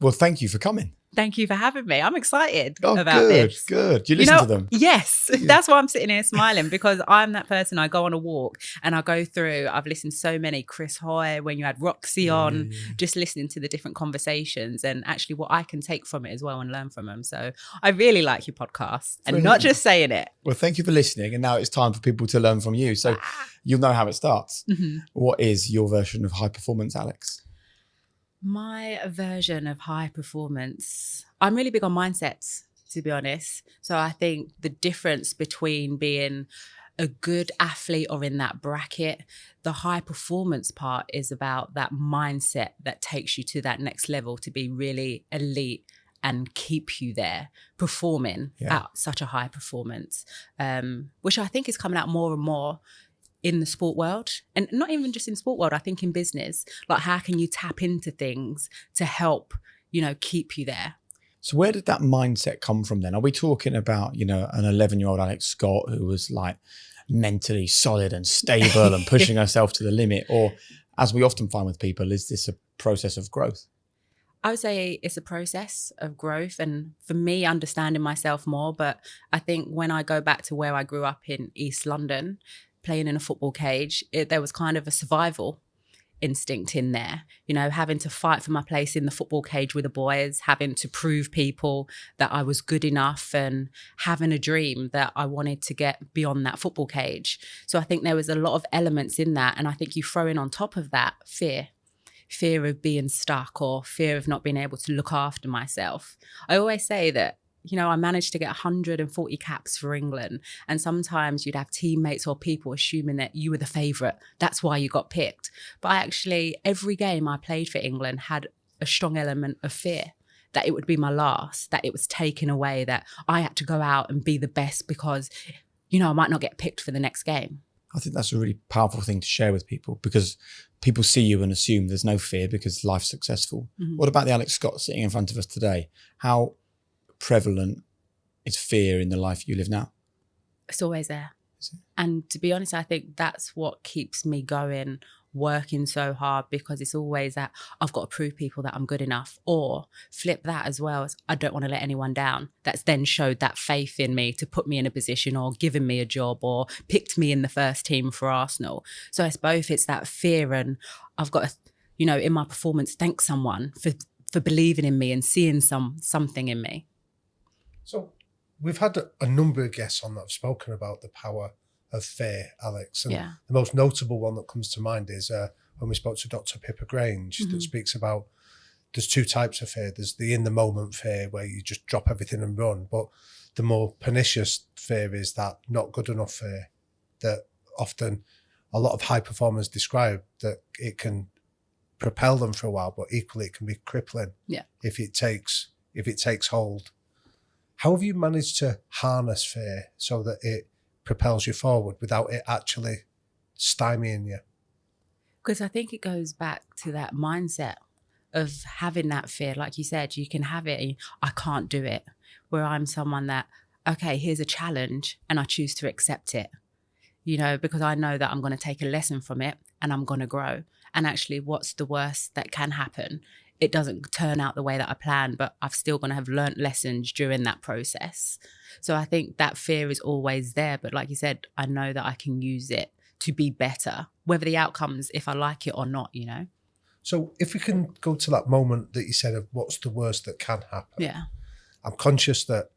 Well, thank you for coming. Thank you for having me. I'm excited about good, this. Good. Do you listen to them? Yes. That's why I'm sitting here smiling, because I'm that person. I go on a walk and I go through, I've listened to so many, Chris Hoy, when you had Roxy on, just listening to the different conversations and actually what I can take from it as well and learn from them. So I really like your podcast and not just saying it. Well, thank you for listening. And now it's time for people to learn from you. So you'll know how it starts. What is your version of high performance, Alex? My version of high performance, I'm really big on mindsets, to be honest. So I think the difference between being a good athlete or in that bracket, the high performance part is about that mindset that takes you to that next level to be really elite and keep you there performing at such a high performance, which I think is coming out more and more in the sport world, and not even just in sport world, I think in business. Like, how can you tap into things to help, keep you there? So where did that mindset come from then? Are we talking about, an 11-year-old Alex Scott who was like mentally solid and stable and pushing herself to the limit? Or, as we often find with people, is this a process of growth? I would say it's a process of growth, and for me, understanding myself more. But I think when I go back to where I grew up in East London, playing in a football cage, there was kind of a survival instinct in there, having to fight for my place in the football cage with the boys, having to prove people that I was good enough, and having a dream that I wanted to get beyond that football cage. So I think there was a lot of elements in that. And I think you throw in on top of that fear of being stuck or fear of not being able to look after myself. I always say that I managed to get 140 caps for England. And sometimes you'd have teammates or people assuming that you were the favourite. That's why you got picked. But every game I played for England had a strong element of fear that it would be my last, that it was taken away, that I had to go out and be the best because, I might not get picked for the next game. I think that's a really powerful thing to share with people, because people see you and assume there's no fear because life's successful. What about the Alex Scott sitting in front of us today? How prevalent is fear in the life you live now? It's always there. And to be honest, I think that's what keeps me going, working so hard, because it's always that I've got to prove people that I'm good enough, or flip that as well as I don't want to let anyone down. That's then showed that faith in me to put me in a position or given me a job or picked me in the first team for Arsenal. So it's both, it's that fear, and I've got to, in my performance, thank someone for believing in me and seeing something in me. So we've had a number of guests on that have spoken about the power of fear, Alex. And the most notable one that comes to mind is when we spoke to Dr. Pippa Grange, that speaks about there's two types of fear. There's the in-the-moment fear where you just drop everything and run. But the more pernicious fear is that not good enough fear, that often a lot of high performers describe that it can propel them for a while, but equally it can be crippling if it takes hold. How have you managed to harness fear so that it propels you forward without it actually stymieing you? Because I think it goes back to that mindset of having that fear. Like you said, you can have it and I can't do it. Where I'm someone that, okay, here's a challenge and I choose to accept it, because I know that I'm going to take a lesson from it and I'm going to grow. And actually, what's the worst that can happen? It doesn't turn out the way that I planned, but I've still going to have learnt lessons during that process. So I think that fear is always there. But like you said, I know that I can use it to be better, whether the outcomes, if I like it or not, So if we can go to that moment that you said of what's the worst that can happen. Yeah. I'm conscious that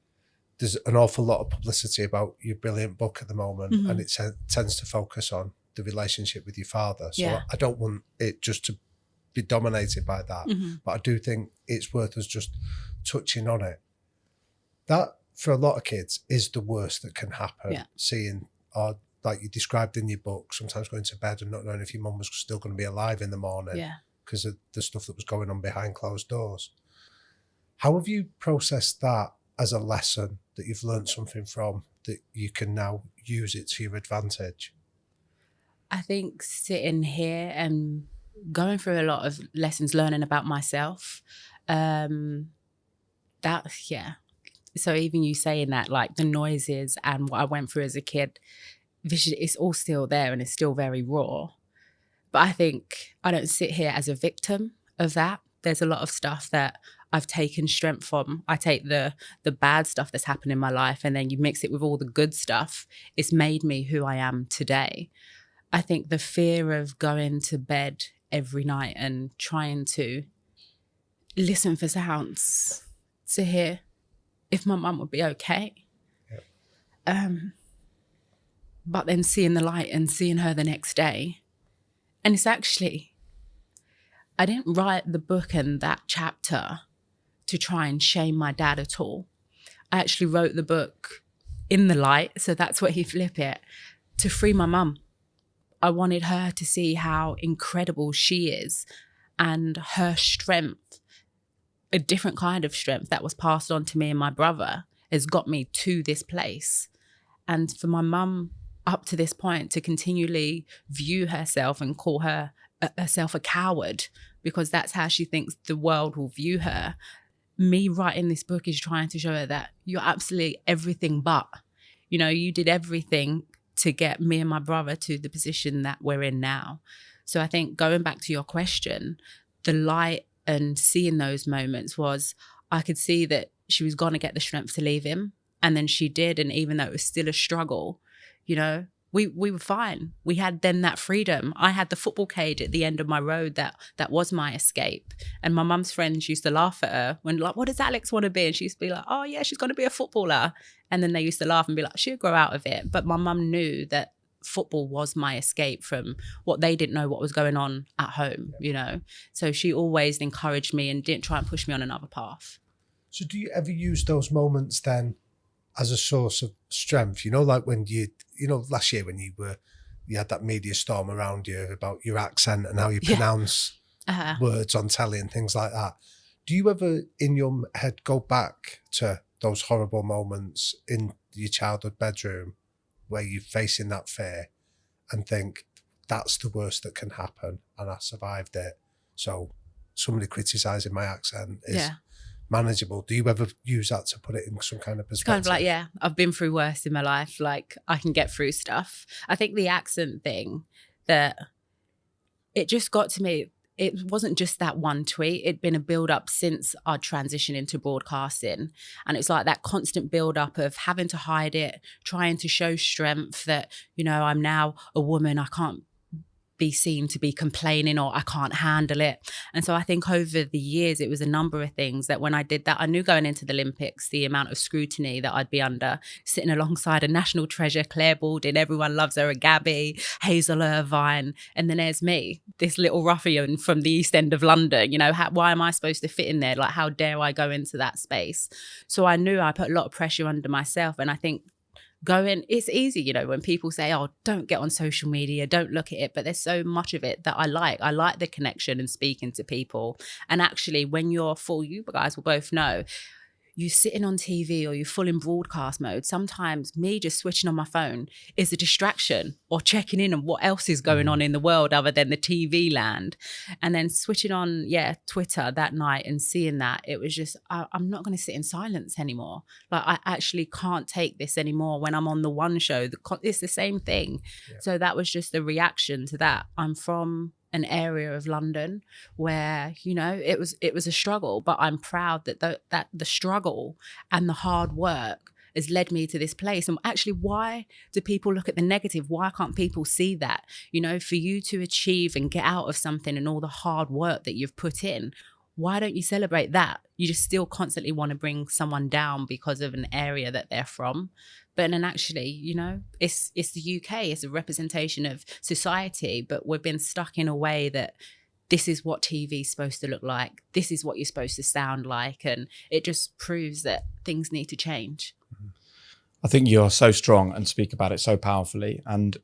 there's an awful lot of publicity about your brilliant book at the moment, and it tends to focus on the relationship with your father. So I don't want it just to be dominated by that, but I do think it's worth us just touching on it. That, for a lot of kids, is the worst that can happen. Seeing, or like you described in your book, sometimes going to bed and not knowing if your mum was still going to be alive in the morning because of the stuff that was going on behind closed doors. How have you processed that as a lesson that you've learned something from, that you can now use it to your advantage? I think sitting here and going through a lot of lessons, learning about myself, So even you saying that, like the noises and what I went through as a kid, it's all still there and it's still very raw. But I think I don't sit here as a victim of that. there's a lot of stuff that I've taken strength from. I take the bad stuff that's happened in my life, and then you mix it with all the good stuff. It's made me who I am today. I think the fear of going to bed every night and trying to listen for sounds to hear if my mum would be okay. Yep. But then seeing the light and seeing her the next day. And it's actually, I didn't write the book and that chapter to try and shame my dad at all. I actually wrote the book in the light, so that's what he flip it, to free my mum. I wanted her to see how incredible she is and her strength, a different kind of strength that was passed on to me and my brother, has got me to this place. And for my mum up to this point to continually view herself and call herself a coward because that's how she thinks the world will view her. Me writing this book is trying to show her that you're absolutely everything but. You know, you did everything to get me and my brother to the position that we're in now. So I think going back to your question, the light and seeing those moments was I could see that she was going to get the strength to leave him. And then she did. And even though it was still a struggle, you know, we were fine. We had then that freedom. I had the football cage at the end of my road that was my escape. And my mum's friends used to laugh at her when like, what does Alex want to be? And she used to be like, oh yeah, she's going to be a footballer. And then they used to laugh and be like, she'll grow out of it. But my mum knew that football was my escape from what they didn't know what was going on at home, you know. So she always encouraged me and didn't try and push me on another path. So do you ever use those moments then as a source of strength? You know, like when you know, last year when you had that media storm around you about your accent and how you pronounce words on telly and things like that. Do you ever in your head go back to those horrible moments in your childhood bedroom where you're facing that fear and think, that's the worst that can happen and I survived it, so somebody criticising my accent is manageable? Do you ever use that to put it in some kind of perspective? Kind of like, yeah, I've been through worse in my life. Like I can get through stuff. I think the accent thing, that it just got to me. It wasn't just that one tweet. It'd been a build up since our transition into broadcasting. And it's like that constant build up of having to hide it, trying to show strength that, you know, I'm now a woman. I can't be seen to be complaining or I can't handle it. And so I think over the years, it was a number of things that when I did that, I knew going into the Olympics, the amount of scrutiny that I'd be under, sitting alongside a national treasure, Claire Baldwin, everyone loves her, a Gabby, Hazel Irvine. And then there's me, this little ruffian from the East End of London. You know, why am I supposed to fit in there? Like, how dare I go into that space? So I knew I put a lot of pressure under myself. And I think it's easy, you know, when people say, oh, don't get on social media, don't look at it. But there's so much of it that I like. I like the connection and speaking to people. And actually, when you're full, you guys will both know, you sitting on TV or you're full in broadcast mode, sometimes me just switching on my phone is a distraction, or checking in on what else is going on in the world other than the TV land. And then switching on, Twitter that night and seeing that, it was just, I'm not going to sit in silence anymore. Like I actually can't take this anymore. When I'm on the one show, it's the same thing. Yeah. So that was just a reaction to that. I'm from an area of London where, you know, it was a struggle, but I'm proud that the struggle and the hard work has led me to this place. And actually, why do people look at the negative? Why can't people see that? You know, for you to achieve and get out of something and all the hard work that you've put in, why don't you celebrate that? You just still constantly want to bring someone down because of an area that they're from. But then actually, you know, it's the UK, it's a representation of society, but we've been stuck in a way that this is what TV is supposed to look like. This is what you're supposed to sound like. And it just proves that things need to change. I think you're so strong and speak about it so powerfully. And,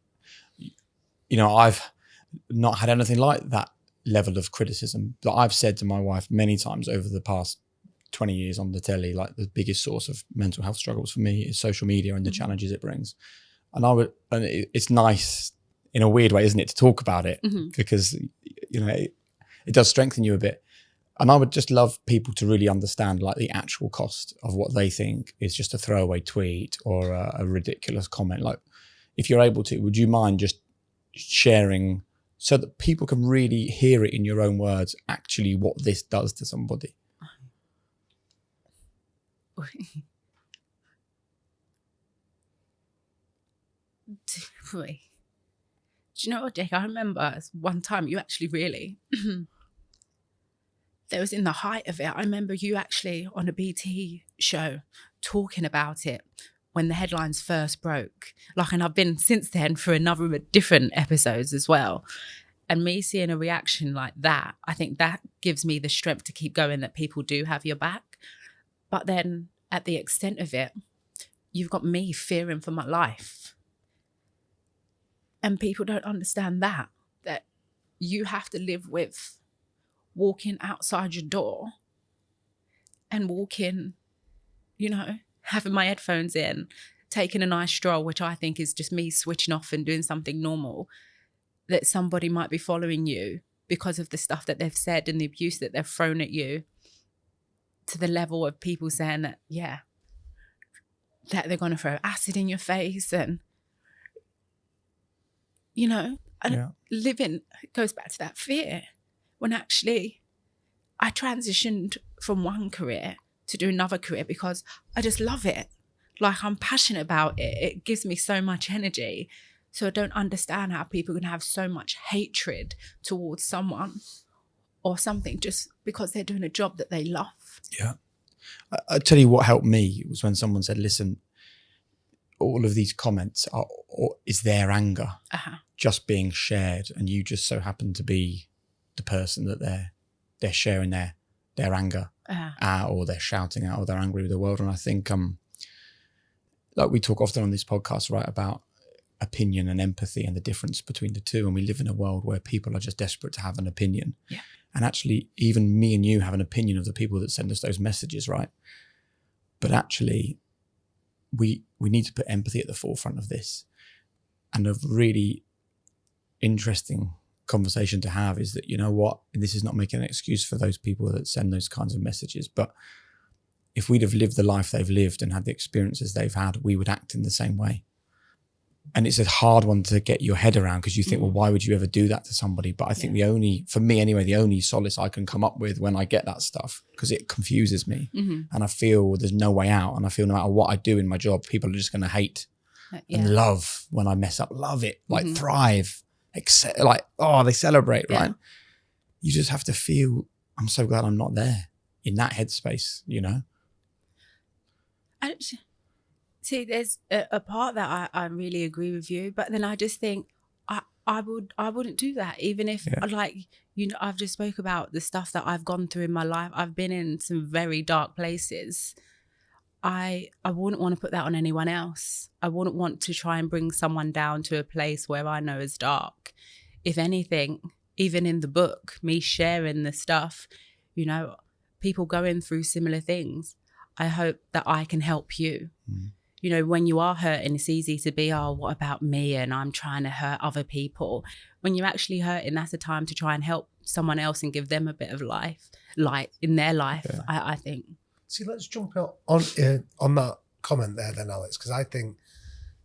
you know, I've not had anything like that level of criticism. That I've said to my wife many times over the past 20 years on the telly, like the biggest source of mental health struggles for me is social media and the challenges it brings. And it's nice in a weird way, isn't it, to talk about it, because, you know, it does strengthen you a bit. And I would just love people to really understand like the actual cost of what they think is just a throwaway tweet or a ridiculous comment. Like, if you're able to, would you mind just sharing so that people can really hear it in your own words, actually what this does to somebody? Do you know what, Jake? I remember one time you actually really, there was in the height of it. I remember you actually on a BT show talking about it when the headlines first broke. Like, and I've been since then for a number of different episodes as well. And me seeing a reaction like that, I think that gives me the strength to keep going, that people do have your back. But then at the extent of it, you've got me fearing for my life. And people don't understand that you have to live with walking outside your door and walking, having my headphones in, taking a nice stroll, which I think is just me switching off and doing something normal, that somebody might be following you because of the stuff that they've said and the abuse that they've thrown at you, to the level of people saying that, that they're going to throw acid in your face and, living goes back to that fear, when actually I transitioned from one career to do another career because I just love it. Like, I'm passionate about it. It gives me so much energy. So I don't understand how people can have so much hatred towards someone or something just because they're doing a job that they love. Yeah. I tell you what helped me was when someone said, listen, all of these comments is their anger just being shared, and you just so happen to be the person that they're sharing their anger at, or they're shouting at, or they're angry with the world. And I think like we talk often on this podcast, right, about opinion and empathy and the difference between the two. And we live in a world where people are just desperate to have an opinion. Yeah. And actually, even me and you have an opinion of the people that send us those messages, right? But actually, we need to put empathy at the forefront of this. And a really interesting conversation to have is that, you know what, this is not making an excuse for those people that send those kinds of messages, but if we'd have lived the life they've lived and had the experiences they've had, we would act in the same way. And it's a hard one to get your head around, because you think, well, why would you ever do that to somebody? But I think for me anyway, the only solace I can come up with when I get that stuff, because it confuses me and I feel there's no way out, and I feel no matter what I do in my job, people are just going to hate and love when I mess up, love it, like thrive, like, oh, they celebrate, right? You just have to feel, I'm so glad I'm not there in that headspace, See, there's a part that I really agree with you, but then I just think I wouldn't do that, even if I've just spoke about the stuff that I've gone through in my life. I've been in some very dark places. I wouldn't want to put that on anyone else. I wouldn't want to try and bring someone down to a place where I know is dark. If anything, even in the book, me sharing the stuff, people going through similar things, I hope that I can help you. When you are hurting, it's easy to be, oh, what about me? And I'm trying to hurt other people. When you're actually hurting, that's a time to try and help someone else and give them a bit of light in their life, I think. See, let's jump on that comment there then, Alex, because I think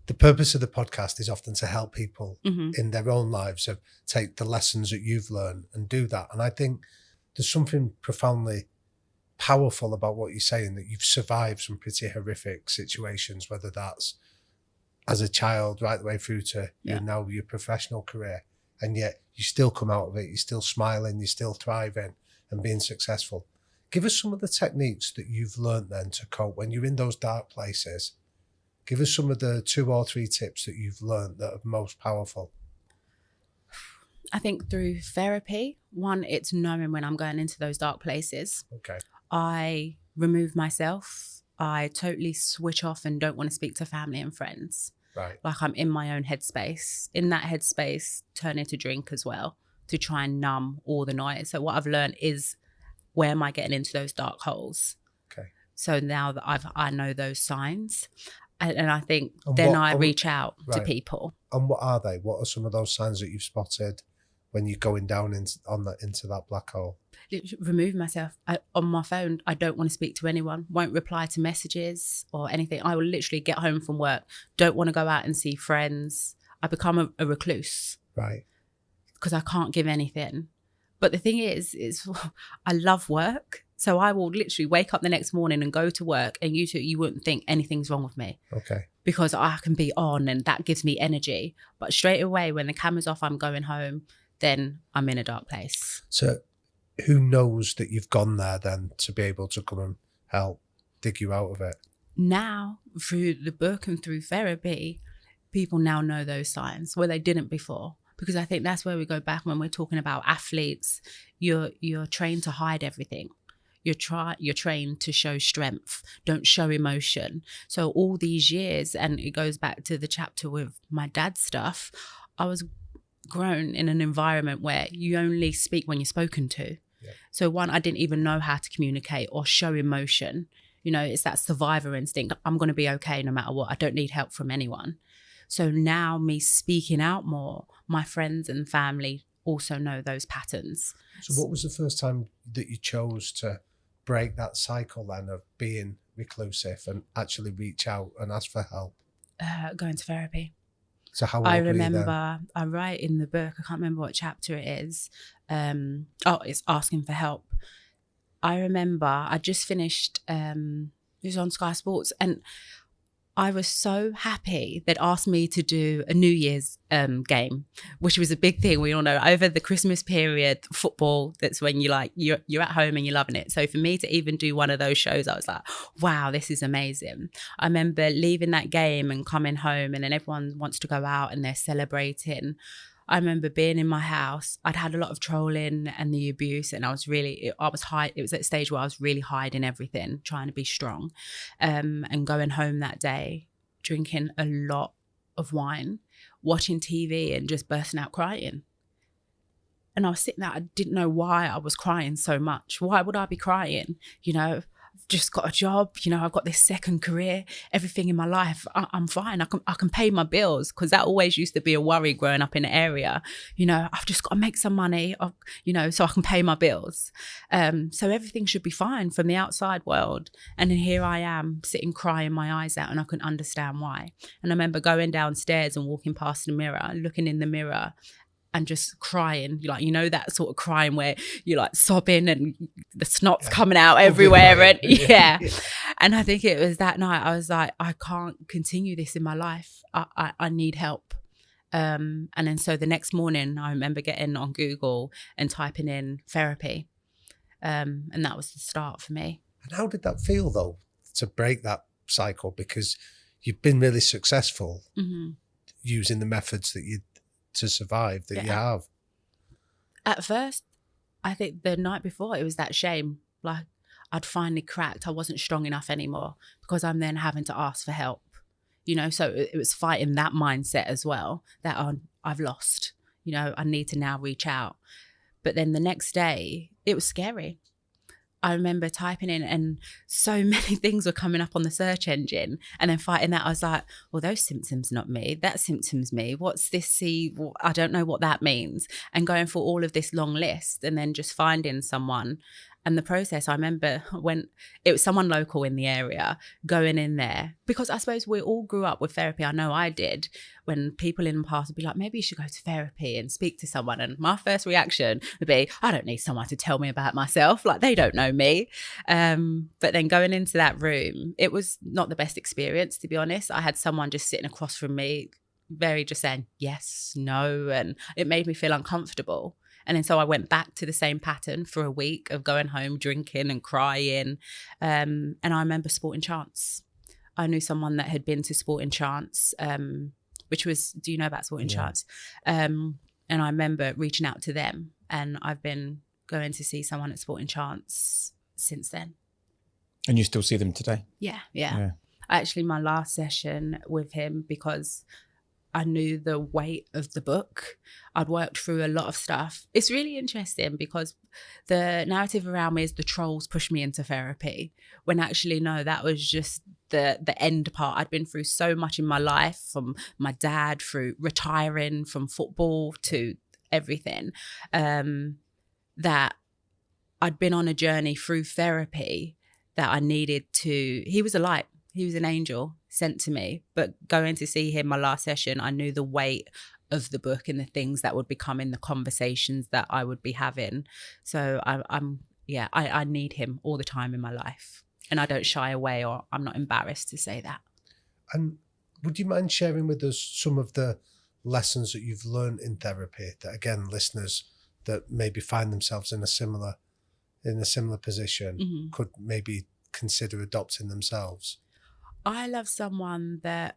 the purpose of the podcast is often to help people in their own lives take the lessons that you've learned and do that. And I think there's something profoundly powerful about what you're saying, that you've survived some pretty horrific situations, whether that's as a child right the way through to now your professional career, and yet you still come out of it, you're still smiling, you're still thriving and being successful. Give us some of the techniques that you've learned then to cope when you're in those dark places. Give us some of the 2 or 3 tips that you've learned that are most powerful. I think through therapy, one, it's knowing when I'm going into those dark places. Okay. I remove myself. I totally switch off and don't want to speak to family and friends. Right. Like, I'm in my own headspace. In that headspace, turn it to drink as well, to try and numb all the noise. So what I've learned is, where am I getting into those dark holes? Okay. So now that I know those signs, and I think then I reach out to people. And what are they? What are some of those signs that you've spotted when you're going down into that black hole? Remove myself on my phone. I don't want to speak to anyone, won't reply to messages or anything. I will literally get home from work, don't want to go out and see friends. I become a recluse. Right. because I can't give anything. But the thing is I love work. So I will literally wake up the next morning and go to work, and you wouldn't think anything's wrong with me. Okay. Because I can be on and that gives me energy. But straight away when the camera's off, I'm going home, then I'm in a dark place. So who knows that you've gone there then to be able to come and help dig you out of it? Now, through the book and through therapy, people now know those signs where they didn't before. Because I think that's where we go back when we're talking about athletes. You're trained to hide everything. You're trained to show strength, don't show emotion. So all these years, and it goes back to the chapter with my dad's stuff, I was grown in an environment where you only speak when you're spoken to. Yeah. So one, I didn't even know how to communicate or show emotion. You know, it's that survivor instinct. I'm going to be okay no matter what. I don't need help from anyone. So now me speaking out more, my friends and family also know those patterns. So what was the first time that you chose to break that cycle then of being reclusive and actually reach out and ask for help? Going to therapy. So how old I were remember, you then? I write in the book, I can't remember what chapter it is. It's asking for help. I remember I just finished, it was on Sky Sports, and I was so happy they'd asked me to do a New Year's game, which was a big thing. We all know over the Christmas period, football, that's when you're at home and you're loving it. So for me to even do one of those shows, I was like, wow, this is amazing. I remember leaving that game and coming home, and then everyone wants to go out and they're celebrating. I remember being in my house. I'd had a lot of trolling and the abuse, and it was at a stage where I was really hiding everything, trying to be strong, and going home that day, drinking a lot of wine, watching TV and just bursting out crying. And I was sitting there, I didn't know why I was crying so much. Why would I be crying? You know, I've just got a job, you know, I've got this second career, everything in my life, I'm fine. I can pay my bills, because that always used to be a worry growing up in the area. You know, I've just got to make some money, you know, so I can pay my bills. So everything should be fine from the outside world. And then here I am sitting crying my eyes out, and I couldn't understand why. And I remember going downstairs and walking past the mirror, looking in the mirror, and just crying, like, you know, that sort of crying where you're like sobbing and the snot's coming out everywhere. And yeah. And I think it was that night I was like, I can't continue this in my life. I need help. And then so the next morning I remember getting on Google and typing in therapy. And that was the start for me. And how did that feel though, to break that cycle? Because you've been really successful using the methods that to survive that you have. At first, I think the night before, it was that shame. Like, I'd finally cracked. I wasn't strong enough anymore, because I'm then having to ask for help. You know, so it was fighting that mindset as well, that I've lost. You know, I need to now reach out. But then the next day, it was scary. I remember typing in, and so many things were coming up on the search engine, and then fighting that. I was like, well, those symptoms, not me. That symptom's me. What's this? See, I don't know what that means. And going for all of this long list, and then just finding someone. And the process, I remember when it was someone local in the area, going in there, because I suppose we all grew up with therapy. I know I did, when people in the past would be like, maybe you should go to therapy and speak to someone. And my first reaction would be, I don't need someone to tell me about myself. Like, they don't know me. But then going into that room, it was not the best experience, to be honest. I had someone just sitting across from me, very just saying yes, no. And it made me feel uncomfortable. And then so I went back to the same pattern for a week of going home, drinking and crying. And I remember Sporting Chance. I knew someone that had been to Sporting Chance, which was, do you know about Sporting Chance? And I remember reaching out to them, and I've been going to see someone at Sporting Chance since then. And you still see them today? Yeah. Actually, my last session with him, because I knew the weight of the book. I'd worked through a lot of stuff. It's really interesting, because the narrative around me is the trolls pushed me into therapy, when actually, no, that was just the end part. I'd been through so much in my life, from my dad, through retiring from football to everything, that I'd been on a journey through therapy that I needed to, he was a light. He was an angel sent to me. But going to see him my last session, I knew the weight of the book and the things that would become in the conversations that I would be having. So I need him all the time in my life, and I don't shy away, or I'm not embarrassed to say that. And would you mind sharing with us some of the lessons that you've learned in therapy that, again, listeners that maybe find themselves in a similar position could maybe consider adopting themselves? I love someone that,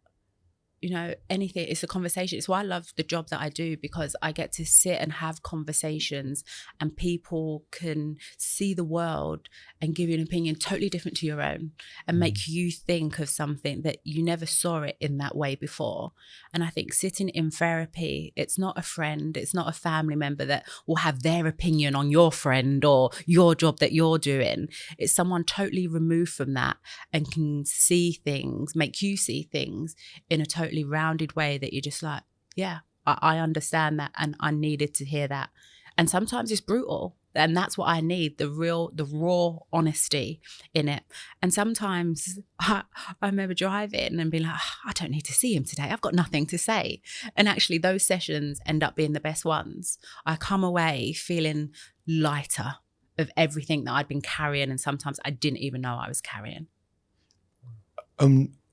anything, it's a conversation. It's why I love the job that I do, because I get to sit and have conversations and people can see the world and give you an opinion totally different to your own and make you think of something that you never saw it in that way before. And I think sitting in therapy, it's not a friend, it's not a family member that will have their opinion on your friend or your job that you're doing. It's someone totally removed from that and can see things, make you see things in a totally rounded way that you're just like, yeah, I understand that, and I needed to hear that. And sometimes it's brutal, and that's what I need, the raw honesty in it. And sometimes I remember driving and being like, I don't need to see him today, I've got nothing to say. And actually those sessions end up being the best ones. I come away feeling lighter of everything that I'd been carrying, and sometimes I didn't even know I was carrying.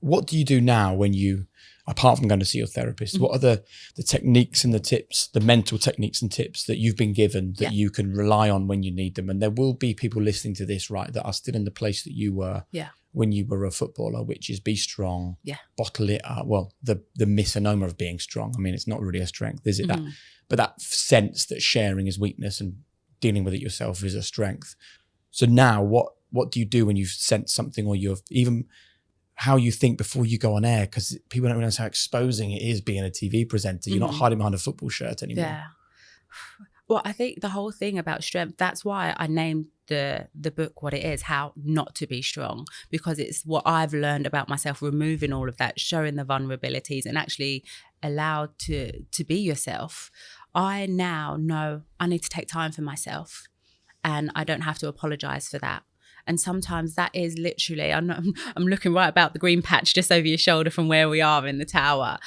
What do you do now when you, apart from going to see your therapist, what are the techniques and the tips, the mental techniques and tips that you've been given that you can rely on when you need them? And there will be people listening to this, right, that are still in the place that you were when you were a footballer, which is be strong, bottle it up. Well, the misnomer of being strong. I mean, it's not really a strength, is it? But that sense that sharing is weakness and dealing with it yourself is a strength. So now what do you do when you've sent something, or you've even how you think before you go on air? Because people don't realize how exposing it is being a TV presenter. You're not hiding behind a football shirt anymore. Yeah. Well, I think the whole thing about strength, that's why I named the book what it is, How Not to Be Strong, because it's what I've learned about myself, removing all of that, showing the vulnerabilities and actually allowed to be yourself. I now know I need to take time for myself, and I don't have to apologize for that. And sometimes that is literally, I'm looking right about the green patch just over your shoulder from where we are in the tower.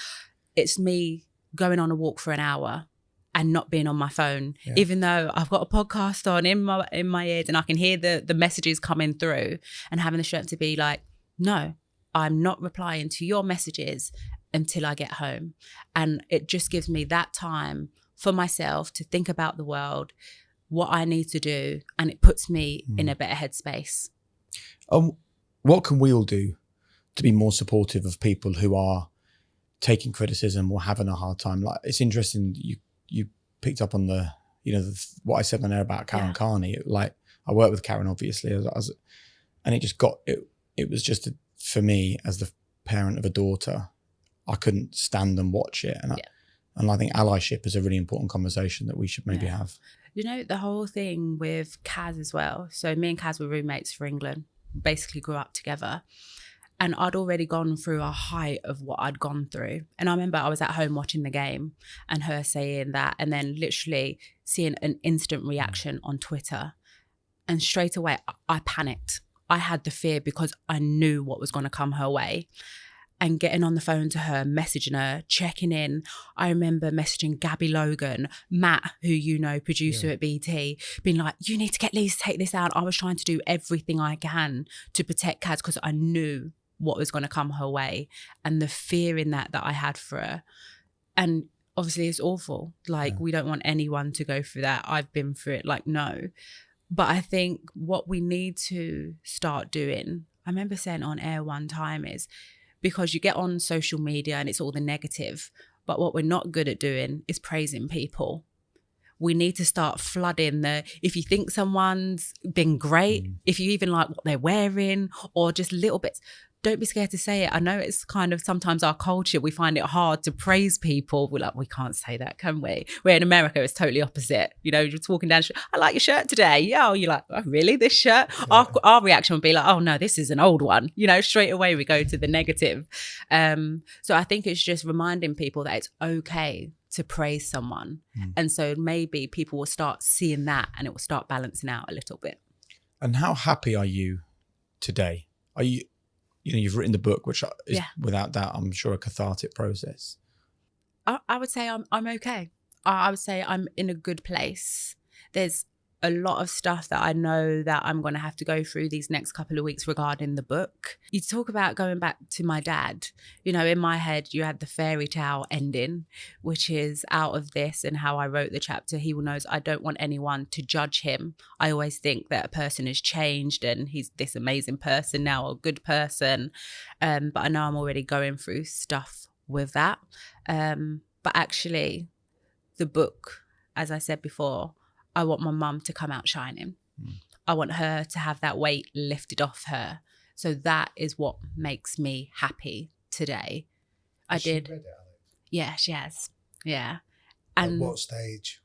It's me going on a walk for an hour and not being on my phone, even though I've got a podcast on in my ears and I can hear the messages coming through, and having the strength to be like, no, I'm not replying to your messages until I get home. And it just gives me that time for myself to think about the world, what I need to do, and it puts me in a better headspace. What can we all do to be more supportive of people who are taking criticism or having a hard time? Like, it's interesting you picked up on what I said on there about Karen Carney. Like, I work with Karen obviously, and it just got it was just for me as the parent of a daughter, I couldn't stand and watch it, and I think allyship is a really important conversation that we should maybe have. The whole thing with Kaz as well. So me and Kaz were roommates for England, basically grew up together. And I'd already gone through a height of what I'd gone through. And I remember I was at home watching the game and her saying that, and then literally seeing an instant reaction on Twitter. And straight away, I panicked. I had the fear because I knew what was going to come her way. And getting on the phone to her, messaging her, checking in. I remember messaging Gabby Logan, Matt, who producer at BT, being like, you need to get Lisa to take this out. I was trying to do everything I can to protect Kaz because I knew what was going to come her way, and the fear in that I had for her. And obviously it's awful. Like, we don't want anyone to go through that. I've been through it, like, no. But I think what we need to start doing, I remember saying on air one time, is because you get on social media and it's all the negative, but what we're not good at doing is praising people. We need to start flooding if you think someone's been great, if you even like what they're wearing or just little bits, don't be scared to say it. I know it's kind of sometimes our culture, we find it hard to praise people. We're like, we can't say that, can we? Where in America, it's totally opposite. You're just walking down, I like your shirt today. Yeah, you're like, oh, really, this shirt? Yeah. Our reaction would be like, oh no, this is an old one. Straight away we go to the negative. So I think it's just reminding people that it's okay to praise someone. And so maybe people will start seeing that and it will start balancing out a little bit. And how happy are you today? Are you've written the book, which is without doubt, I'm sure, a cathartic process. I would say I'm okay. I would say I'm in a good place. There's a lot of stuff that I know that I'm going to have to go through these next couple of weeks regarding the book. You talk about going back to my dad. You know, in my head, you had the fairy tale ending, which is out of this and how I wrote the chapter. He knows I don't want anyone to judge him. I always think that a person has changed and he's this amazing person now, a good person. But I know I'm already going through stuff with that. But actually, the book, as I said before, I want my mum to come out shining. I want her to have that weight lifted off her. So that is what makes me happy today. Has she read it, Alex? Yeah, she has. Yeah. And at what stage?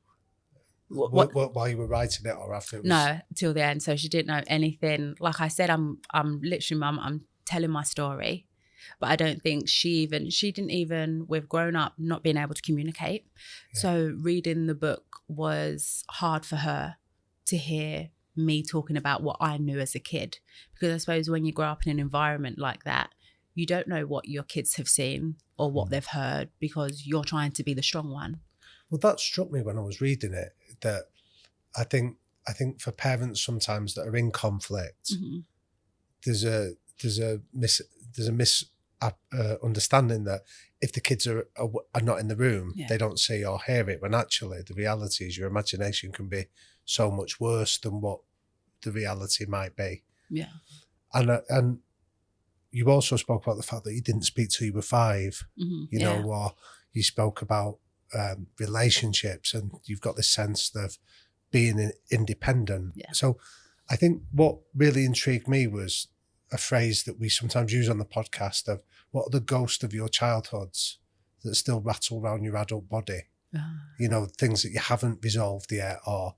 While you were writing it or after it was... No, till the end. So she didn't know anything. Like I said, I'm literally, Mum, I'm telling my story. But I don't think she didn't even, we've grown up not being able to communicate. Yeah. So reading the book was hard for her to hear me talking about what I knew as a kid. Because I suppose when you grow up in an environment like that, you don't know what your kids have seen or what they've heard because you're trying to be the strong one. Well, that struck me when I was reading it, that I think for parents sometimes that are in conflict, there's a misunderstanding that if the kids are not in the room, they don't see or hear it, when actually the reality is your imagination can be so much worse than what the reality might be. Yeah. And you also spoke about the fact that you didn't speak till you were 5, you know, or you spoke about relationships, and you've got this sense of being independent. Yeah. So I think what really intrigued me was a phrase that we sometimes use on the podcast of what are the ghosts of your childhoods that still rattle around your adult body? You know, things that you haven't resolved yet, or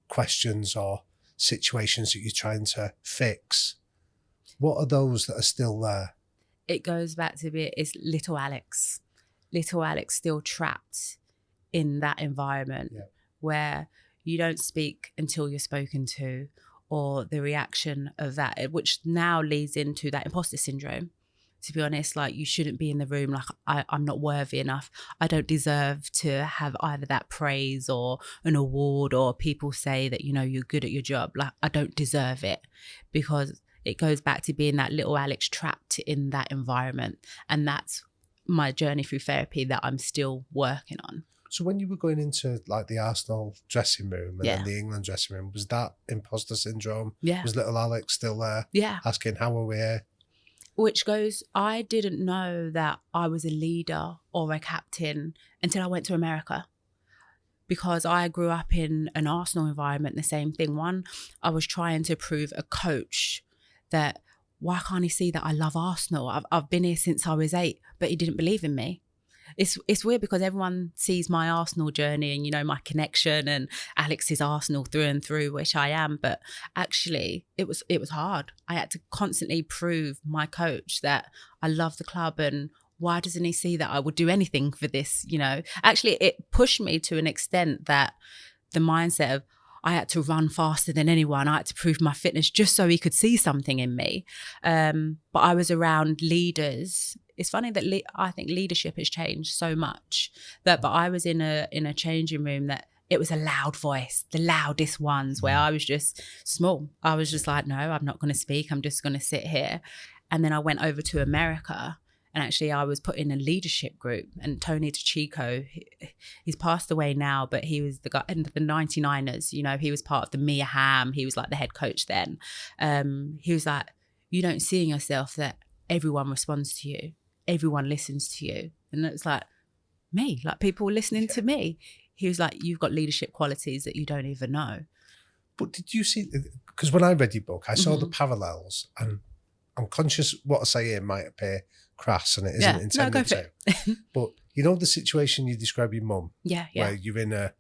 questions or situations that you're trying to fix. What are those that are still there? It goes back to it's little Alex still trapped in that environment where you don't speak until you're spoken to, or the reaction of that, which now leads into that imposter syndrome. To be honest, like, you shouldn't be in the room, like I'm not worthy enough. I don't deserve to have either that praise or an award, or people say that, you know, you're good at your job. Like, I don't deserve it, because it goes back to being that little Alex trapped in that environment. And that's my journey through therapy that I'm still working on. So when you were going into like the Arsenal dressing room and then the England dressing room, was that imposter syndrome? Yeah. Was little Alex still there? Yeah. Asking, how are we here? Which goes, I didn't know that I was a leader or a captain until I went to America. Because I grew up in an Arsenal environment, the same thing. One, I was trying to prove a coach that, why can't he see that I love Arsenal? I've been here since I was 8, but he didn't believe in me. It's weird because everyone sees my Arsenal journey and, you know, my connection, and Alex is Arsenal through and through, which I am. But actually, it was hard. I had to constantly prove my coach that I love the club, and why doesn't he see that I would do anything for this, you know? Actually, it pushed me to an extent that the mindset of, I had to run faster than anyone. I had to prove my fitness just so he could see something in me. But I was around leaders. It's funny that I think leadership has changed so much. But I was in a changing room that it was a loud voice, the loudest ones, where I was just small. I was just like, no, I'm not going to speak. I'm just going to sit here. And then I went over to America. And actually, I was put in a leadership group, and Tony DeChico, he's passed away now, but he was the guy in the 99ers, you know, he was part of the Mia Hamm. He was like the head coach then. He was like, you don't see in yourself that everyone responds to you. Everyone listens to you. And it's like, me, like people listening to me. He was like, you've got leadership qualities that you don't even know. But did you see, because when I read your book, I saw the parallels, and I'm conscious what I say here might appear crass, and it isn't intended to. But you know the situation you describe your mum, where you're in an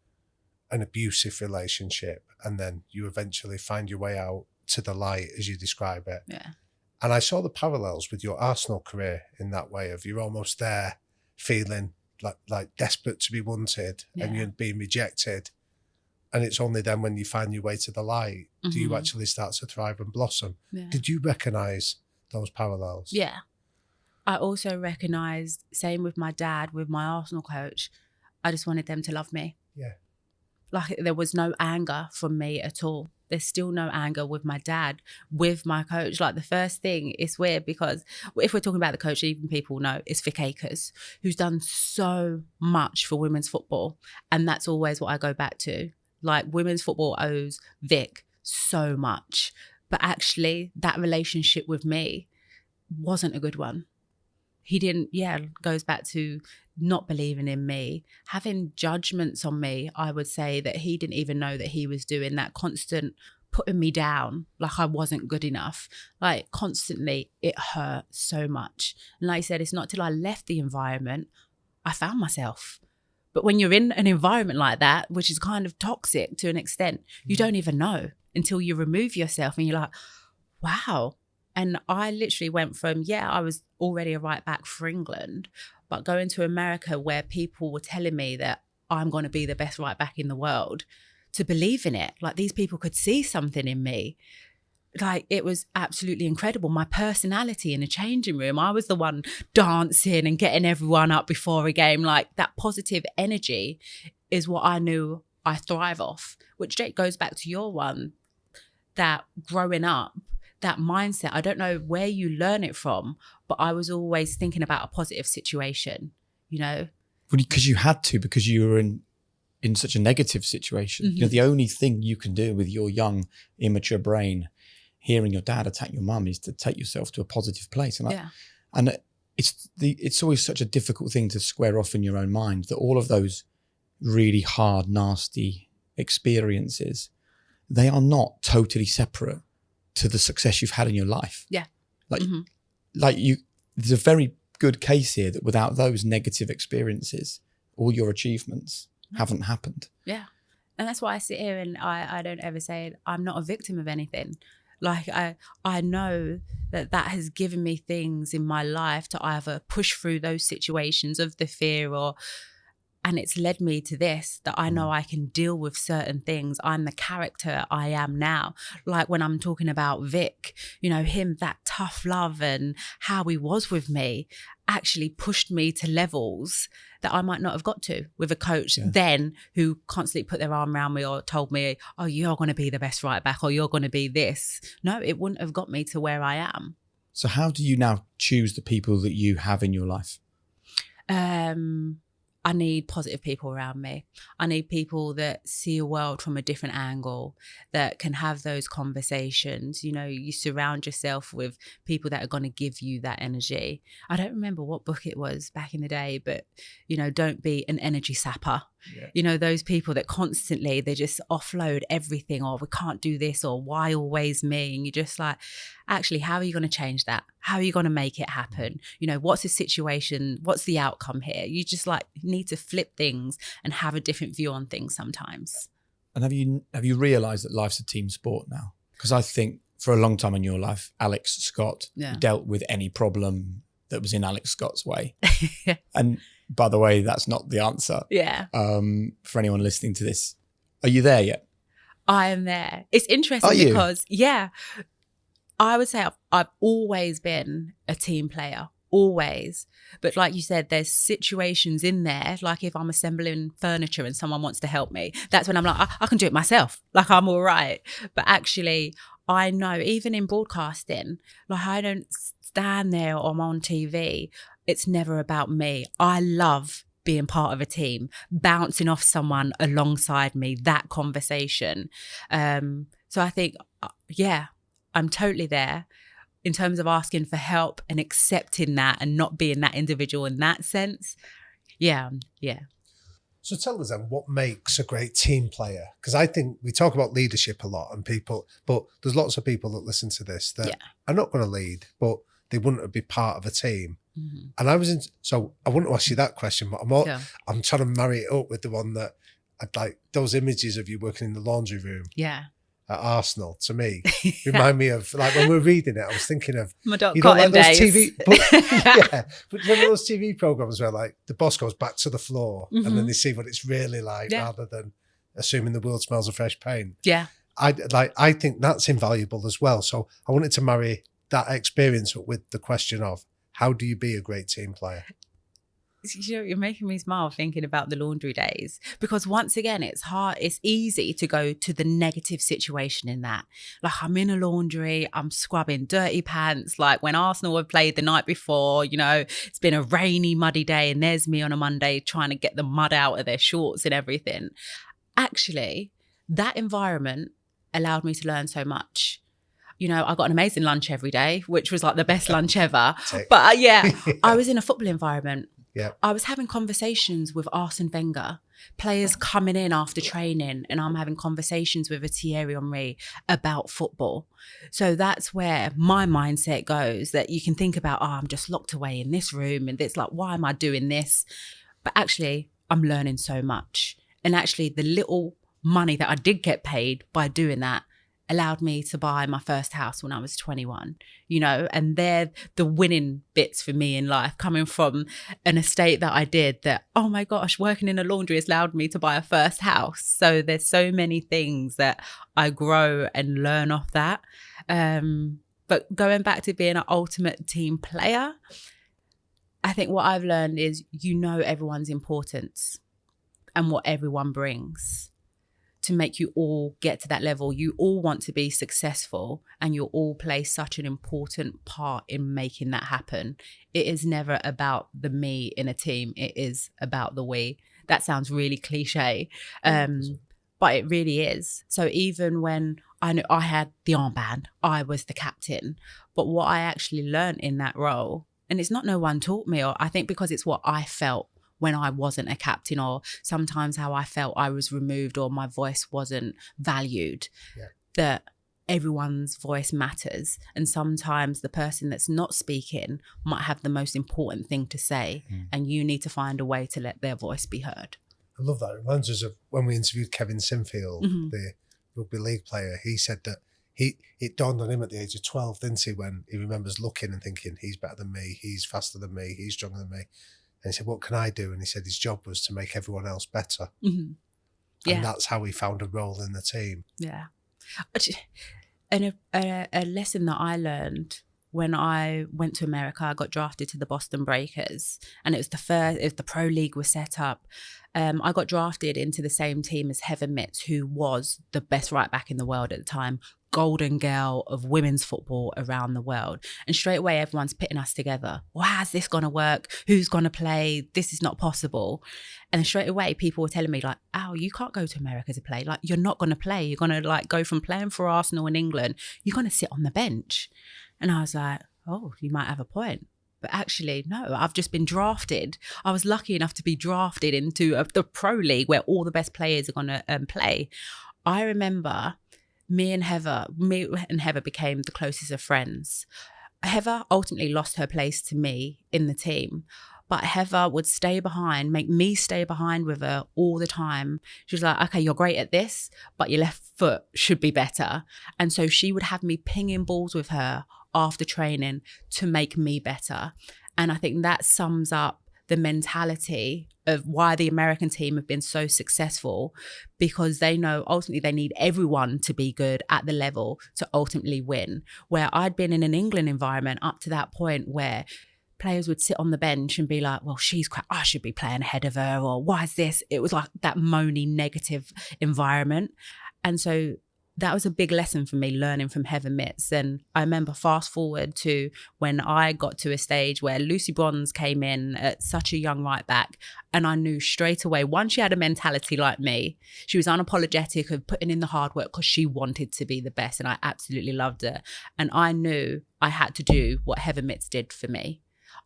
abusive relationship, and then you eventually find your way out to the light, as you describe it. Yeah. And I saw the parallels with your Arsenal career in that way of, you're almost there, feeling like desperate to be wanted, and you're being rejected. And it's only then when you find your way to the light do you actually start to thrive and blossom. Yeah. Did you recognise those parallels? Yeah. I also recognised, same with my dad, with my Arsenal coach, I just wanted them to love me. Yeah. Like there was no anger from me at all. There's still no anger with my dad, with my coach. Like the first thing, it's weird because if we're talking about the coach, even people know it's Vic Akers, who's done so much for women's football. And that's always what I go back to. Like women's football owes Vic so much. But actually that relationship with me wasn't a good one. He didn't, goes back to not believing in me, having judgments on me. I would say that he didn't even know that he was doing that, constant putting me down, like I wasn't good enough. Like constantly, it hurt so much. And like I said, it's not till I left the environment, I found myself. But when you're in an environment like that, which is kind of toxic to an extent, you don't even know until you remove yourself and you're like, wow. And I literally went from, I was already a right back for England, but going to America where people were telling me that I'm going to be the best right back in the world, to believe in it. Like these people could see something in me. Like it was absolutely incredible. My personality in a changing room, I was the one dancing and getting everyone up before a game. Like that positive energy is what I knew I thrive off, which goes back to your one, that growing up, that mindset, I don't know where you learn it from, but I was always thinking about a positive situation, you know? Because you had to, because you were in such a negative situation. Mm-hmm. You know, the only thing you can do with your young, immature brain, hearing your dad attack your mum, is to take yourself to a positive place. And it's always such a difficult thing to square off in your own mind, that all of those really hard, nasty experiences, they are not totally separate to the success you've had in your life. Yeah. There's a very good case here that without those negative experiences, all your achievements haven't happened. Yeah. And that's why I sit here and I don't ever say I'm not a victim of anything. Like I know that has given me things in my life to either push through those situations of the fear, and it's led me to this, that I know I can deal with certain things. I'm the character I am now. Like when I'm talking about Vic, you know, him, that tough love and how he was with me actually pushed me to levels that I might not have got to with a coach then who constantly put their arm around me or told me, oh, you're going to be the best right back, or you're going to be this. No, it wouldn't have got me to where I am. So how do you now choose the people that you have in your life? I need positive people around me. I need people that see a world from a different angle, that can have those conversations. You know, you surround yourself with people that are going to give you that energy. I don't remember what book it was back in the day, but, you know, don't be an energy sapper. Yeah. You know, those people that constantly, they just offload everything, or we can't do this, or why always me? And you're just like, actually, how are you going to change that? How are you going to make it happen? You know, what's the situation? What's the outcome here? You just like need to flip things and have a different view on things sometimes. And have you realised that life's a team sport now? Because I think for a long time in your life, Alex Scott dealt with any problem that was in Alex Scott's way. And by the way, that's not the answer. Yeah. For anyone listening to this, are you there yet? I am there. It's interesting because, I would say I've always been a team player, always. But like you said, there's situations in there, like if I'm assembling furniture and someone wants to help me, that's when I'm like, I can do it myself. Like I'm all right. But actually, I know even in broadcasting, like I don't stand there or I'm on TV. It's never about me. I love being part of a team, bouncing off someone alongside me, that conversation. So I think, I'm totally there in terms of asking for help and accepting that and not being that individual in that sense. Yeah. So tell us then, what makes a great team player? Because I think we talk about leadership a lot, and people, but there's lots of people that listen to this that are not going to lead, but they wouldn't be part of a team. Mm-hmm. And so I wouldn't ask you that question, but I'm trying to marry it up with the one that I'd like, those images of you working in the laundry room. Yeah. At Arsenal, to me, remind me of, like, when we were reading it, I was thinking of, my like those TV, but remember those TV programs where like the boss goes back to the floor and then they see what it's really like rather than assuming the world smells of fresh paint. Yeah. I think that's invaluable as well. So I wanted to marry that experience up with the question of, How do you be a great team player? You know, you're making me smile thinking about the laundry days, because once again, it's hard. It's easy to go to the negative situation in that. Like, I'm in a laundry, I'm scrubbing dirty pants. Like when Arsenal have played the night before, you know, it's been a rainy, muddy day, and there's me on a Monday trying to get the mud out of their shorts and everything. Actually, that environment allowed me to learn so much. You know, I got an amazing lunch every day, which was like the best lunch ever. But I was in a football environment. Yeah. I was having conversations with Arsene Wenger, players coming in after training, and I'm having conversations with a Thierry Henry about football. So that's where my mindset goes, that you can think about, I'm just locked away in this room and it's like, why am I doing this? But actually, I'm learning so much. And actually, the little money that I did get paid by doing that allowed me to buy my first house when I was 21, you know, and they're the winning bits for me in life, coming from an estate that I did that, oh my gosh, working in a laundry has allowed me to buy a first house. So there's so many things that I grow and learn off that. But going back to being an ultimate team player, I think what I've learned is, you know, everyone's importance and what everyone brings to make you all get to that level. You all want to be successful, and you all play such an important part in making that happen. It is never about the me in a team. It is about the we. That sounds really cliche, but it really is. So even when I knew I had the armband, I was the captain. But what I actually learned in that role, and it's not no one taught me, or I think because it's what I felt when I wasn't a captain, or sometimes how I felt I was removed or my voice wasn't valued, that everyone's voice matters. And sometimes the person that's not speaking might have the most important thing to say, and you need to find a way to let their voice be heard. I love that. It reminds us of when we interviewed Kevin Sinfield, the rugby league player. He said that it dawned on him at the age of 12, didn't he, when he remembers looking and thinking, he's better than me, he's faster than me, he's stronger than me. And he said, what can I do? And he said his job was to make everyone else better. And that's how he found a role in the team. Yeah. And a lesson that I learned when I went to America, I got drafted to the Boston Breakers, and it was the pro league was set up. I got drafted into the same team as Heather Mitts, who was the best right back in the world at the time, golden girl of women's football around the world. And straight away, everyone's pitting us together. Well, how's this going to work? Who's going to play? This is not possible. And then straight away, people were telling me like, oh, you can't go to America to play. Like, you're not going to play. You're going to like go from playing for Arsenal in England. You're going to sit on the bench. And I was like, oh, you might have a point. But actually, no, I've just been drafted. I was lucky enough to be drafted into the pro league where all the best players are going to play. I remember me and Heather became the closest of friends. Heather ultimately lost her place to me in the team, but Heather would stay behind, make me stay behind with her all the time. She was like, okay, you're great at this, but your left foot should be better. And so she would have me pinging balls with her after training to make me better. And I think that sums up the mentality of why the American team have been so successful, because they know ultimately they need everyone to be good at the level to ultimately win. Where I'd been in an England environment up to that point where players would sit on the bench and be like, well, she's crap, I should be playing ahead of her, or why is this? It was like that moany, negative environment. And so that was a big lesson for me, learning from Heather Mitts. And I remember fast forward to when I got to a stage where Lucy Bronze came in at such a young right back. And I knew straight away, one, she had a mentality like me. She was unapologetic of putting in the hard work because she wanted to be the best. And I absolutely loved her. And I knew I had to do what Heather Mitts did for me.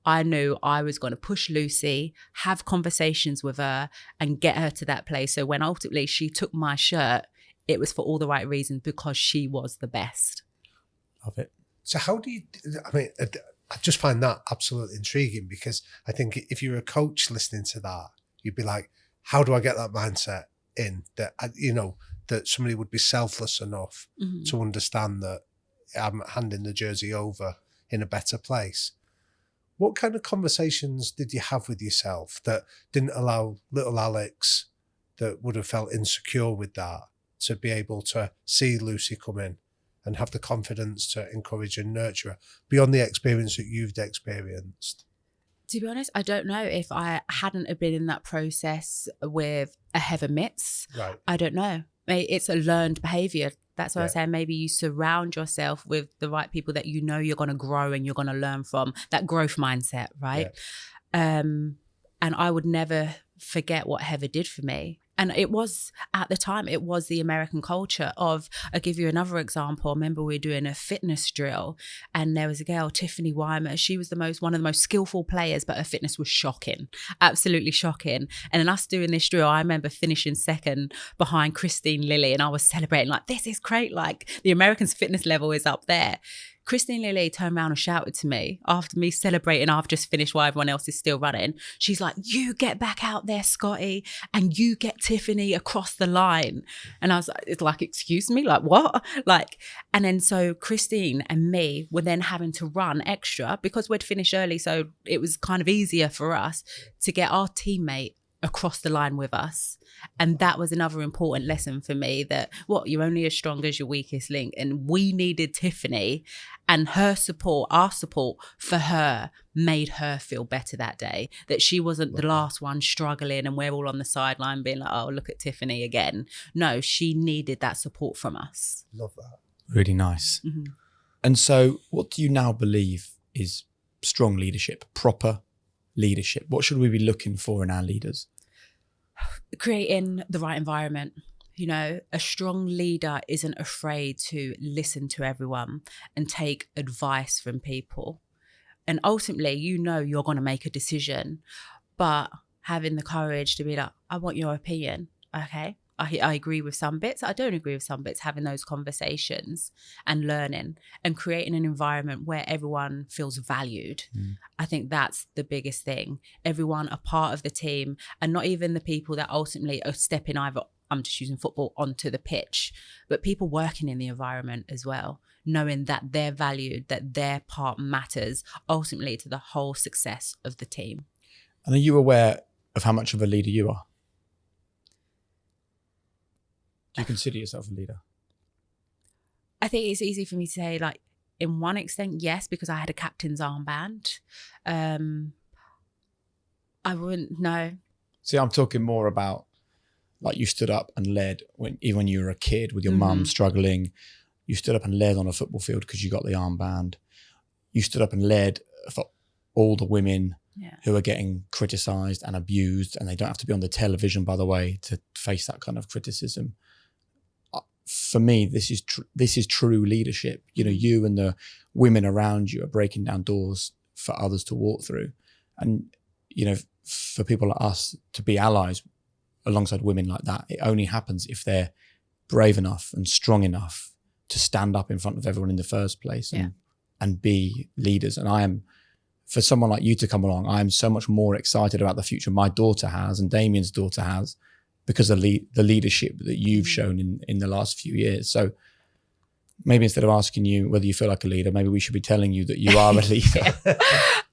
I knew I was going to push Lucy, have conversations with her and get her to that place. So when ultimately she took my shirt, it was for all the right reasons, because she was the best. Love it. So how do you, I mean, I just find that absolutely intriguing, because I think if you're a coach listening to that, you'd be like, how do I get that mindset in that, you know, that somebody would be selfless enough to understand that I'm handing the jersey over in a better place. What kind of conversations did you have with yourself that didn't allow little Alex, that would have felt insecure with that, to be able to see Lucy come in and have the confidence to encourage and nurture her beyond the experience that you've experienced? To be honest, I don't know. If I hadn't have been in that process with a Heather Mitts, Right. I don't know. It's a learned behaviour. That's why I Yeah. say maybe you surround yourself with the right people that you know you're going to grow and you're going to learn from. That growth mindset, right? And I would never forget what Heather did for me. And it was, at the time, it was the American culture of, I'll give you another example. I remember we were doing a fitness drill and there was a girl, Tiffany Weimer. She was one of the most skillful players, but her fitness was shocking, absolutely shocking. And then us doing this drill, I remember finishing second behind Christine Lilly, and I was celebrating like, this is great. Like, the Americans' fitness level is up there. Christine Lilly turned around and shouted to me after me celebrating. I've just finished while everyone else is still running. She's like, you get back out there, Scotty, and you get Tiffany across the line. And I was like, it's like, excuse me, like what? Like, and then so Christine and me were then having to run extra because we'd finished early. So it was kind of easier for us to get our teammate across the line with us. And that was another important lesson for me, that you're only as strong as your weakest link. And we needed Tiffany, and her support, our support for her, made her feel better that day, that she wasn't the last one struggling and we're all on the sideline being like, oh, look at Tiffany again. No, she needed that support from us. Love that. Really nice. Mm-hmm. And so what do you now believe is strong leadership, proper leadership? What should we be looking for in our leaders? Creating the right environment. You know, a strong leader isn't afraid to listen to everyone and take advice from people. And ultimately, you know, you're going to make a decision, but having the courage to be like, I want your opinion. Okay. I agree with some bits. I don't agree with some bits. Having those conversations and learning and creating an environment where everyone feels valued. I think that's the biggest thing. Everyone a part of the team, and not even the people that ultimately are stepping either, I'm just using football, onto the pitch, but people working in the environment as well, knowing that they're valued, that their part matters ultimately to the whole success of the team. And are you aware of how much of a leader you are? Do you consider yourself a leader? I think it's easy for me to say, like, in one extent, yes, because I had a captain's armband. I wouldn't know. See, I'm talking more about, like, you stood up and led even when you were a kid with your mum struggling. You stood up and led on a football field because you got the armband. You stood up and led for all the women who are getting criticised and abused, and they don't have to be on the television, by the way, to face that kind of criticism. For me, this is true leadership. You know, you and the women around you are breaking down doors for others to walk through. And, you know, for people like us to be allies alongside women like that, it only happens if they're brave enough and strong enough to stand up in front of everyone in the first place and be leaders. And for someone like you to come along, I am so much more excited about the future my daughter has and Damien's daughter has, because of the leadership that you've shown in the last few years. So maybe instead of asking you whether you feel like a leader, maybe we should be telling you that you are a leader.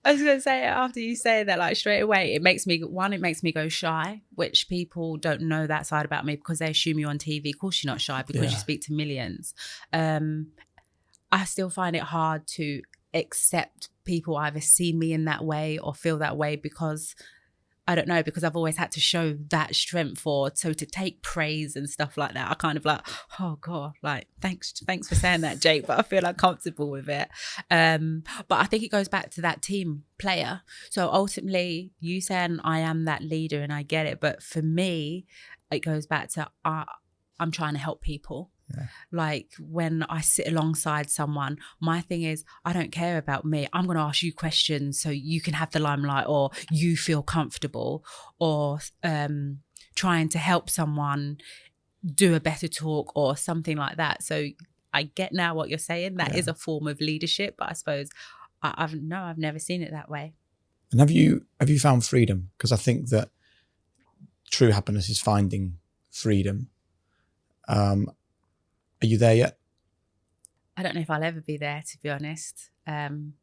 I was going to say, after you say that, like, straight away, it makes me go shy, which people don't know that side about me because they assume you're on TV. Of course you're not shy because you speak to millions. I still find it hard to accept people either see me in that way or feel that way, because I don't know, because I've always had to show that strength so to take praise and stuff like that, I kind of like, oh God, like, thanks for saying that, Jake, but I feel uncomfortable with it. But I think it goes back to that team player. So ultimately, you saying I am that leader, and I get it, but for me, it goes back to I'm trying to help people. Yeah. Like, when I sit alongside someone, my thing is, I don't care about me. I'm going to ask you questions so you can have the limelight, or you feel comfortable, or trying to help someone do a better talk or something like that. So I get now what you're saying. That is a form of leadership, but I suppose I've never seen it that way. And have you found freedom? Because I think that true happiness is finding freedom. Are you there yet? I don't know if I'll ever be there, to be honest. I'm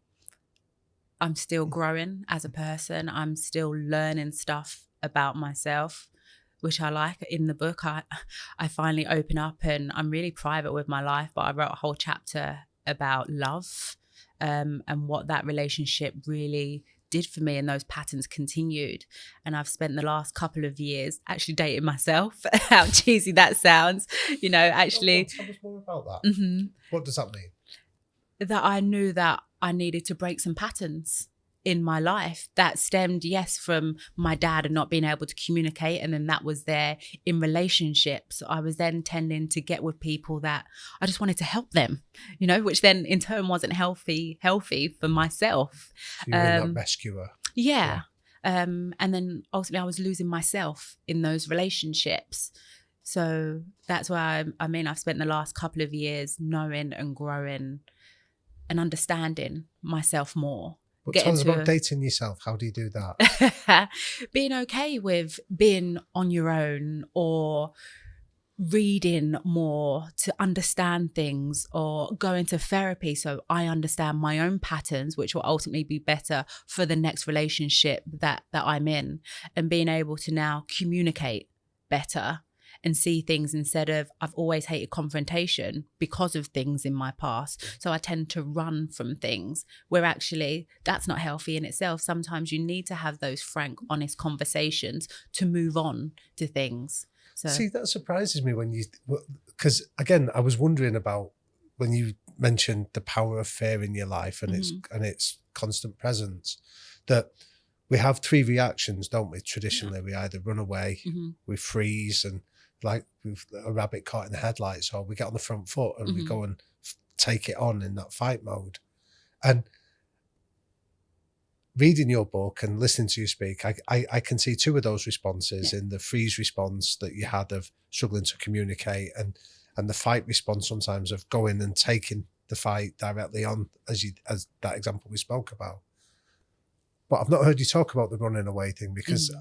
still growing as a person. I'm still learning stuff about myself. which I like. In the book, I finally open up, and I'm really private with my life, but I wrote a whole chapter about love, and what that relationship really did for me, and those patterns continued. And I've spent the last couple of years actually dating myself. How cheesy that sounds, actually. Tell us more about that. What does that mean? That I knew that I needed to break some patterns in my life that stemmed, yes, from my dad and not being able to communicate. And then that was there in relationships. I was then tending to get with people that I just wanted to help them, which then in turn wasn't healthy for myself. So you were that rescuer. Yeah. And then ultimately I was losing myself in those relationships. So that's why I've spent the last couple of years knowing and growing and understanding myself more. But tell us about dating yourself. How do you do that? Being okay with being on your own, or reading more to understand things, or going to therapy so I understand my own patterns, which will ultimately be better for the next relationship that I'm in, and being able to now communicate better and see things instead of, I've always hated confrontation because of things in my past. So I tend to run from things, where actually that's not healthy in itself. Sometimes you need to have those frank, honest conversations to move on to things. So see, that surprises me because again, I was wondering about when you mentioned the power of fear in your life and its constant presence, that we have three reactions, don't we? Traditionally, we either run away, we freeze, and like with a rabbit caught in the headlights, or we get on the front foot and we go and take it on in that fight mode. And reading your book and listening to you speak, I can see two of those responses in the freeze response that you had of struggling to communicate, and the fight response sometimes of going and taking the fight directly on, as that example we spoke about. But I've not heard you talk about the running away thing, because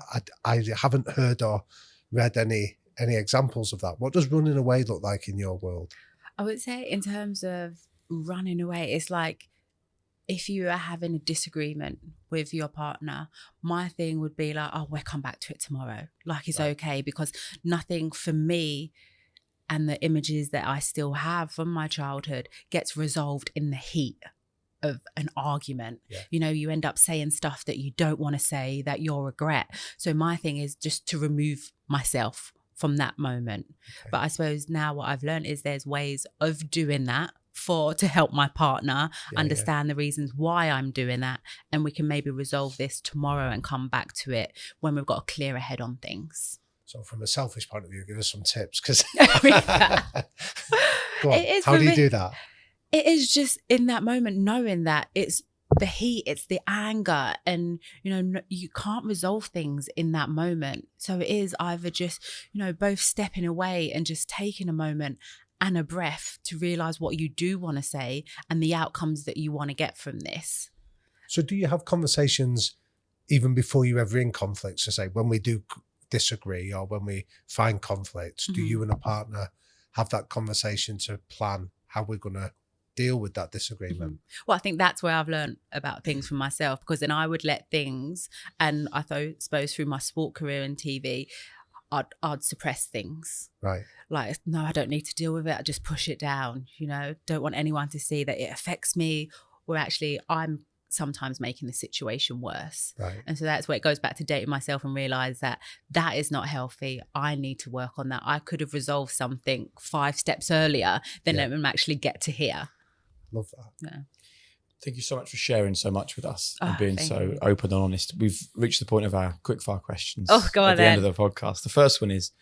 I haven't heard or read any examples of that. What does running away look like in your world? I would say in terms of running away, it's like if you are having a disagreement with your partner, my thing would be like, oh, we'll come back to it tomorrow. Like, it's okay, because nothing for me and the images that I still have from my childhood gets resolved in the heat of an argument. You end up saying stuff that you don't want to say, that you'll regret. So my thing is just to remove myself from that moment. But I suppose now what I've learned is there's ways of doing that to help my partner understand the reasons why I'm doing that, and we can maybe resolve this tomorrow and come back to it when we've got a clearer head on things. So from a selfish point of view, give us some tips, because Go on. How do you do that? It is just in that moment knowing that it's the heat, it's the anger, and you can't resolve things in that moment. So it is either just both stepping away and just taking a moment and a breath to realize what you do want to say and the outcomes that you want to get from this. So do you have conversations even before you're ever in conflicts? So say when we do disagree or when we find conflicts, do you and a partner have that conversation to plan how we're going to deal with that disagreement? Well, I think that's where I've learned about things for myself, because then I would let things, and I suppose through my sport career and TV, I'd suppress things. Right. Like, no, I don't need to deal with it. I just push it down, don't want anyone to see that it affects me, or actually I'm sometimes making the situation worse. Right. And so that's where it goes back to dating myself and realize that is not healthy. I need to work on that. I could have resolved something 5 steps earlier than let them actually get to here. Love that. Yeah. Thank you so much for sharing so much with us and being so open and honest. We've reached the point of our quickfire questions at the end of the podcast. The first one is,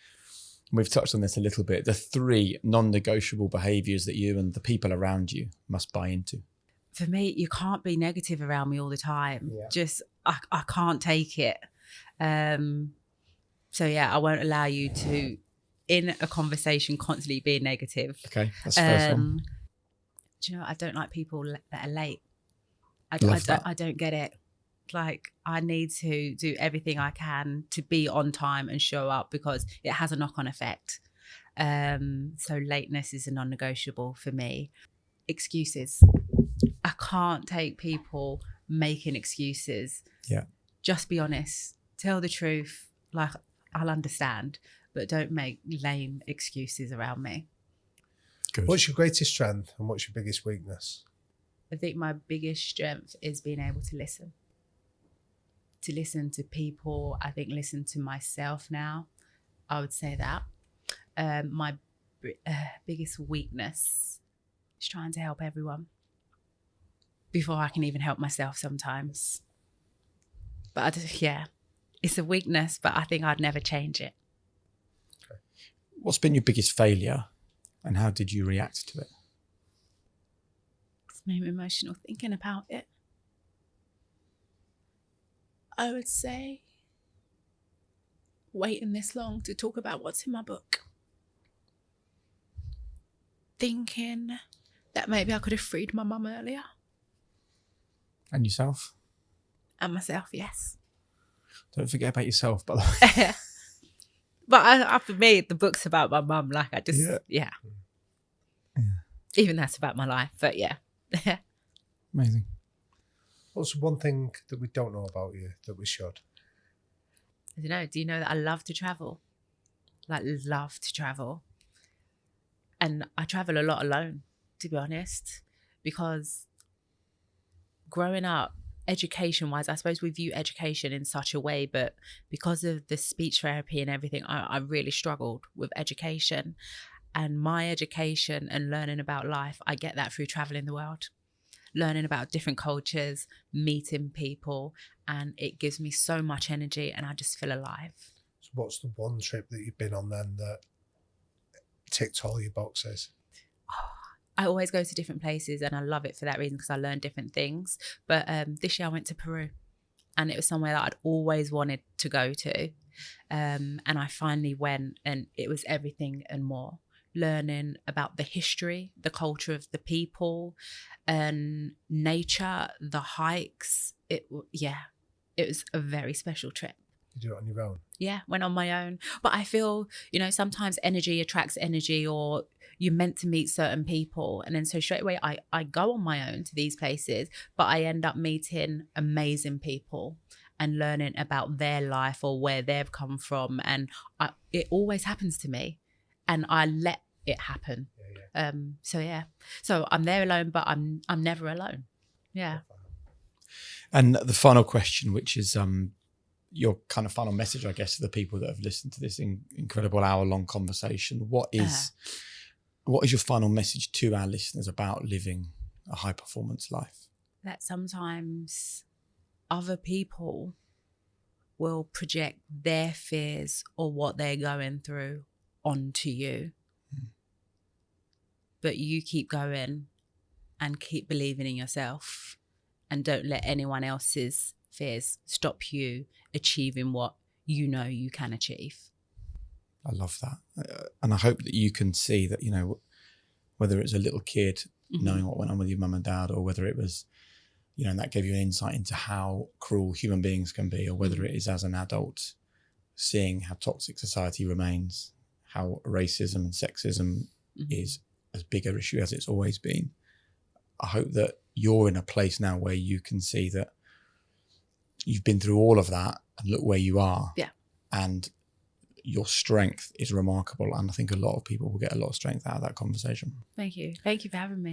we've touched on this a little bit, the 3 non-negotiable behaviours that you and the people around you must buy into. For me, you can't be negative around me all the time. Just, I can't take it. So I won't allow you to, in a conversation, constantly be negative. Okay, that's the first one. Do you know, I don't like people that are late. I don't get it. Like, I need to do everything I can to be on time and show up, because it has a knock-on effect. So lateness is a non-negotiable for me. Excuses. I can't take people making excuses. Yeah. Just be honest. Tell the truth. Like, I'll understand, but don't make lame excuses around me. Good. What's your greatest strength and what's your biggest weakness? I think my biggest strength is being able to listen. To listen to people. I think listen to myself now. I would say that. My biggest weakness is trying to help everyone before I can even help myself sometimes. But it's a weakness, but I think I'd never change it. Okay. What's been your biggest failure and how did you react to it? It's made me emotional thinking about it. I would say waiting this long to talk about what's in my book. Thinking that maybe I could have freed my mum earlier. And yourself? And myself, yes. Don't forget about yourself, by the way. But for me, the book's about my mum. Like, I just, Yeah. Even that's about my life, but yeah. Amazing. What's one thing that we don't know about you that we should? I don't know. Do you know that I love to travel? Like, love to travel. And I travel a lot alone, to be honest, because growing up, education-wise, I suppose we view education in such a way, but because of the speech therapy and everything, I really struggled with education. And my education and learning about life, I get that through traveling the world, learning about different cultures, meeting people, and it gives me so much energy and I just feel alive. So what's the one trip that you've been on then that ticked all your boxes? I always go to different places and I love it for that reason because I learn different things. But this year I went to Peru and it was somewhere that I'd always wanted to go to. And I finally went and it was everything and more. Learning about the history, the culture of the people and nature, the hikes. It was a very special trip. You do it on your own? Yeah, went on my own. But I feel, sometimes energy attracts energy or you're meant to meet certain people. And then so straight away, I go on my own to these places, but I end up meeting amazing people and learning about their life or where they've come from. And it always happens to me and I let it happen. So I'm there alone, but I'm never alone. Yeah. And the final question, which is your kind of final message, I guess, to the people that have listened to this incredible hour-long conversation. What is your final message to our listeners about living a high-performance life? That sometimes other people will project their fears or what they're going through onto you. But you keep going and keep believing in yourself and don't let anyone else's fears stop you achieving what you know you can achieve. I love that. And I hope that you can see that, whether it's a little kid knowing what went on with your mum and dad, or whether it was, and that gave you an insight into how cruel human beings can be, or whether it is as an adult seeing how toxic society remains, how racism and sexism is as big an issue as it's always been. I hope that you're in a place now where you can see that you've been through all of that and look where you are. Yeah. And your strength is remarkable. And I think a lot of people will get a lot of strength out of that conversation. Thank you. Thank you for having me.